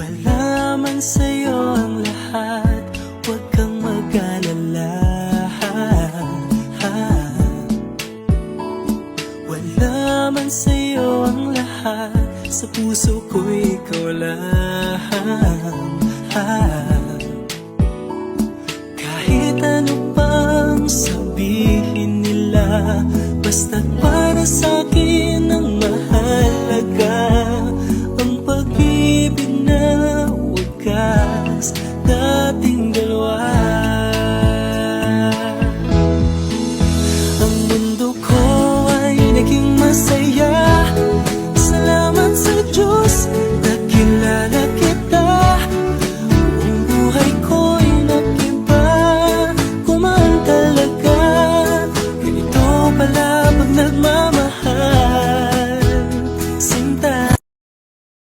Wala man sa'yo ang lahat, huwag kang mag-alala. Wala man sa'yo ang lahat, sa puso ko'y ikaw lang. Kahit ano pang sabihin nila, basta't para sa'kin ang mahalaga.